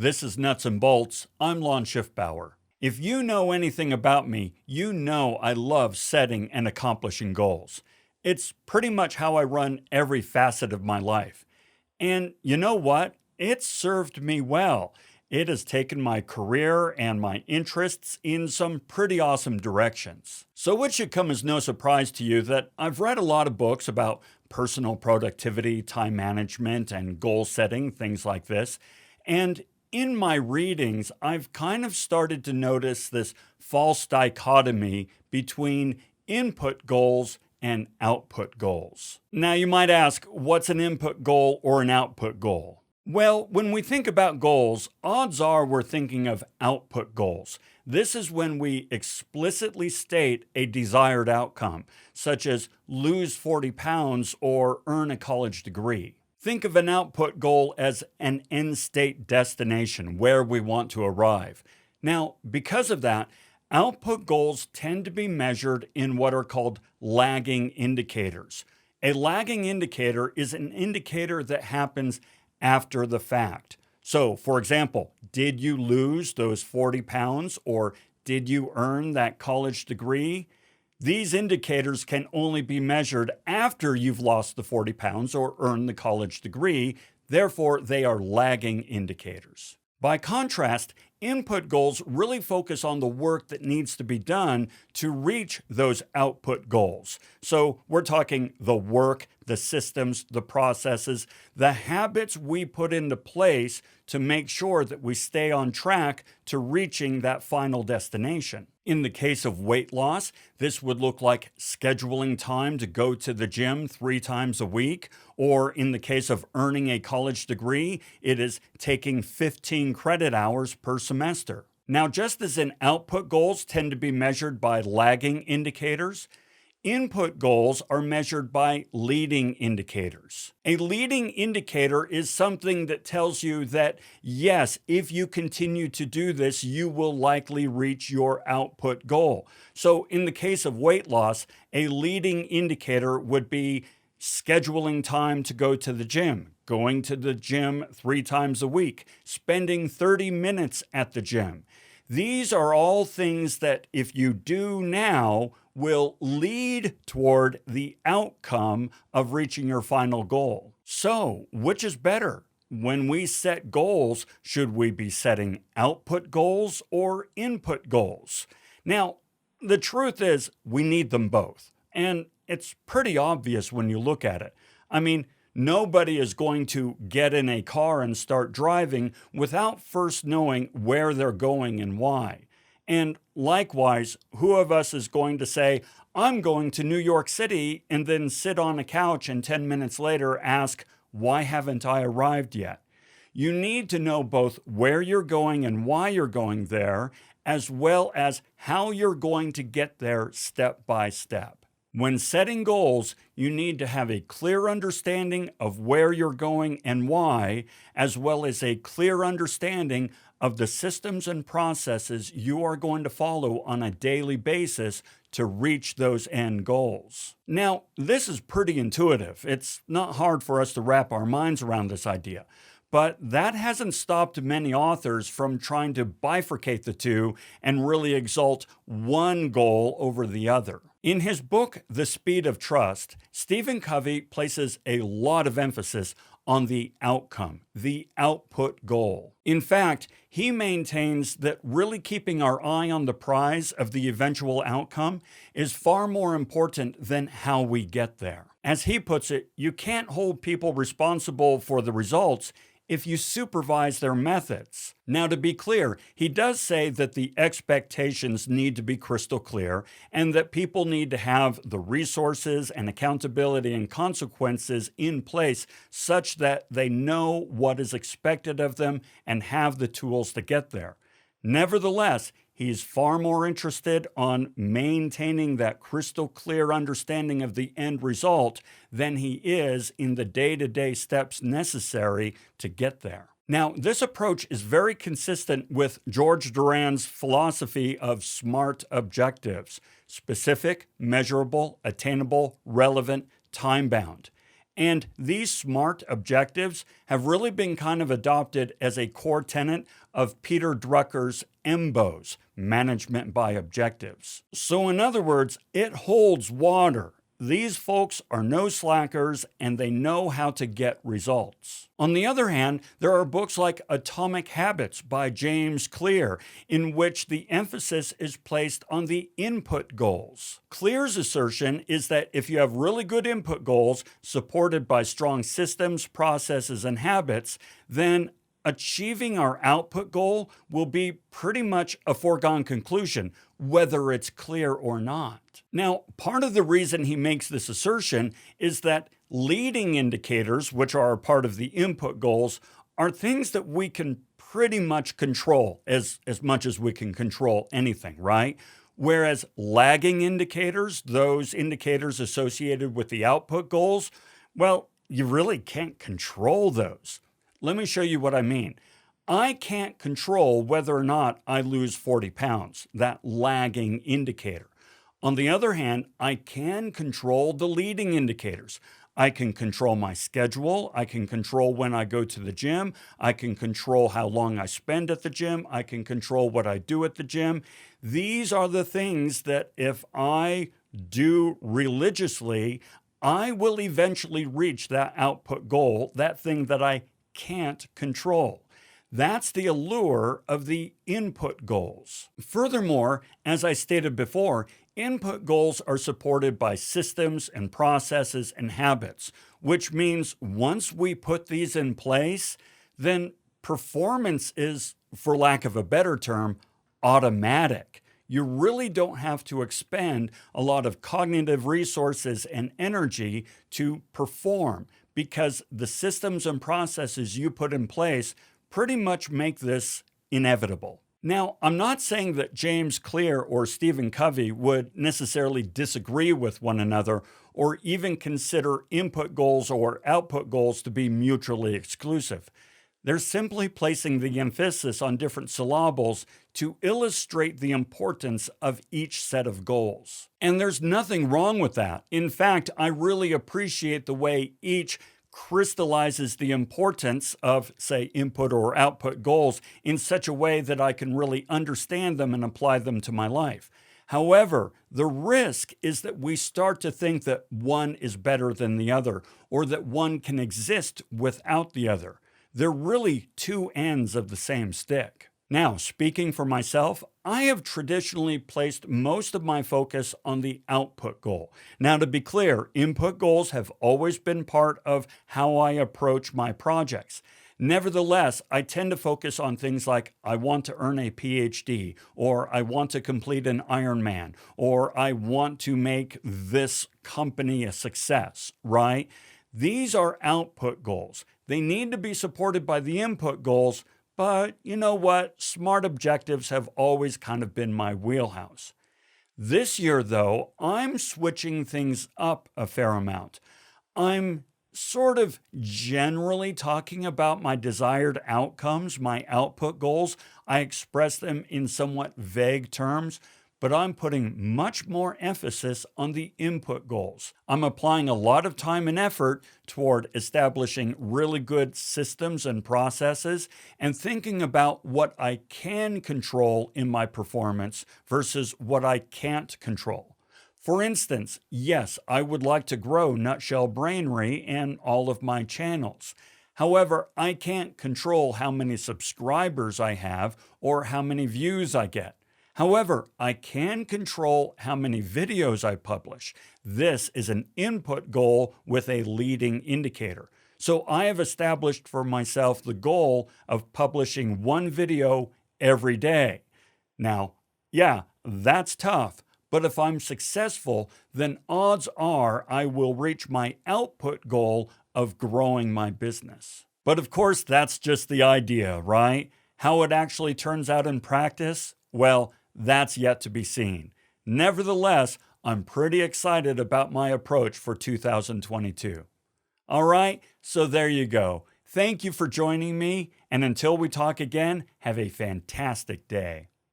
This is Nuts and Bolts. I'm Lon Schiffbauer. If you know anything about me, you know I love setting and accomplishing goals. It's pretty much how I run every facet of my life. And you know what? It's served me well. It has taken my career and my interests in some pretty awesome directions. So it should come as no surprise to you that I've read a lot of books about personal productivity, time management, and goal setting, things like this. And in my readings, I've kind of started to notice this false dichotomy between input goals and output goals. Now, you might ask, what's an input goal or an output goal? Well, when we think about goals, odds are we're thinking of output goals. This is when we explicitly state a desired outcome, such as lose 40 pounds or earn a college degree. Think of an output goal as an end state destination, where we want to arrive. Now, because of that, output goals tend to be measured in what are called lagging indicators. A lagging indicator is an indicator that happens after the fact. So, for example, did you lose those 40 pounds or did you earn that college degree? These indicators can only be measured after you've lost the 40 pounds or earned the college degree. Therefore, they are lagging indicators. By contrast, input goals really focus on the work that needs to be done to reach those output goals. So we're talking the work, the systems, the processes, the habits we put into place to make sure that we stay on track to reaching that final destination. In the case of weight loss, this would look like scheduling time to go to the gym 3 times a week, or in the case of earning a college degree, it is taking 15 credit hours per semester. Now, just as in output goals tend to be measured by lagging indicators, input goals are measured by leading indicators. A leading indicator is something that tells you that, yes, if you continue to do this, you will likely reach your output goal. So in the case of weight loss, a leading indicator would be scheduling time to go to the gym, going to the gym 3 times a week, spending 30 minutes at the gym. These are all things that if you do now will lead toward the outcome of reaching your final goal. So, which is better? When we set goals, should we be setting output goals or input goals? Now, the truth is we need them both. And it's pretty obvious when you look at it. I mean, nobody is going to get in a car and start driving without first knowing where they're going and why. And likewise, who of us is going to say, I'm going to New York City, and then sit on a couch and 10 minutes later ask, why haven't I arrived yet? You need to know both where you're going and why you're going there, as well as how you're going to get there step by step. When setting goals, you need to have a clear understanding of where you're going and why, as well as a clear understanding of the systems and processes you are going to follow on a daily basis to reach those end goals. Now, this is pretty intuitive. It's not hard for us to wrap our minds around this idea. But that hasn't stopped many authors from trying to bifurcate the two and really exalt one goal over the other. In his book, The Speed of Trust, Stephen Covey places a lot of emphasis on the outcome, the output goal. In fact, he maintains that really keeping our eye on the prize of the eventual outcome is far more important than how we get there. As he puts it, you can't hold people responsible for the results if you supervise their methods. Now, to be clear, he does say that the expectations need to be crystal clear and that people need to have the resources and accountability and consequences in place such that they know what is expected of them and have the tools to get there. Nevertheless, he's far more interested on maintaining that crystal clear understanding of the end result than he is in the day-to-day steps necessary to get there. Now, this approach is very consistent with George Duran's philosophy of SMART objectives: specific, measurable, attainable, relevant, time-bound. And these SMART objectives have really been kind of adopted as a core tenet of Peter Drucker's MBOs, Management by Objectives. So in other words, it holds water. These folks are no slackers and they know how to get results. On the other hand, there are books like Atomic Habits by James Clear, in which the emphasis is placed on the input goals. Clear's assertion is that if you have really good input goals supported by strong systems, processes, and habits, then achieving our output goal will be pretty much a foregone conclusion, whether it's clear or not. Now, part of the reason he makes this assertion is that leading indicators, which are a part of the input goals, are things that we can pretty much control as much as we can control anything, right? Whereas lagging indicators, those indicators associated with the output goals, well, you really can't control those. Let me show you what I mean. I can't control whether or not I lose 40 pounds, that lagging indicator. On the other hand, I can control the leading indicators. I can control my schedule. I can control when I go to the gym. I can control how long I spend at the gym. I can control what I do at the gym. These are the things that if I do religiously, I will eventually reach that output goal, that thing that I can't control. That's the allure of the input goals. Furthermore, as I stated before, input goals are supported by systems and processes and habits, which means once we put these in place, then performance is, for lack of a better term, automatic. You really don't have to expend a lot of cognitive resources and energy to perform, because the systems and processes you put in place pretty much make this inevitable. Now, I'm not saying that James Clear or Stephen Covey would necessarily disagree with one another or even consider input goals or output goals to be mutually exclusive. They're simply placing the emphasis on different syllables to illustrate the importance of each set of goals. And there's nothing wrong with that. In fact, I really appreciate the way each crystallizes the importance of, say, input or output goals in such a way that I can really understand them and apply them to my life. However, the risk is that we start to think that one is better than the other, or that one can exist without the other. They're really two ends of the same stick. Now, speaking for myself, I have traditionally placed most of my focus on the output goal. Now, to be clear, input goals have always been part of how I approach my projects. Nevertheless, I tend to focus on things like I want to earn a PhD, or I want to complete an Ironman, or I want to make this company a success, right? These are output goals. They need to be supported by the input goals, but you know what? SMART objectives have always kind of been my wheelhouse. This year, though, I'm switching things up a fair amount. I'm sort of generally talking about my desired outcomes, my output goals. I express them in somewhat vague terms, but I'm putting much more emphasis on the input goals. I'm applying a lot of time and effort toward establishing really good systems and processes and thinking about what I can control in my performance versus what I can't control. For instance, yes, I would like to grow Nutshell Brainery and all of my channels. However, I can't control how many subscribers I have or how many views I get. However, I can control how many videos I publish. This is an input goal with a leading indicator. So I have established for myself the goal of publishing one video every day. Now, yeah, that's tough, but if I'm successful, then odds are I will reach my output goal of growing my business. But of course, that's just the idea, right? How it actually turns out in practice? Well, that's yet to be seen. Nevertheless, I'm pretty excited about my approach for 2022. All right, so there you go. Thank you for joining me, and until we talk again, have a fantastic day.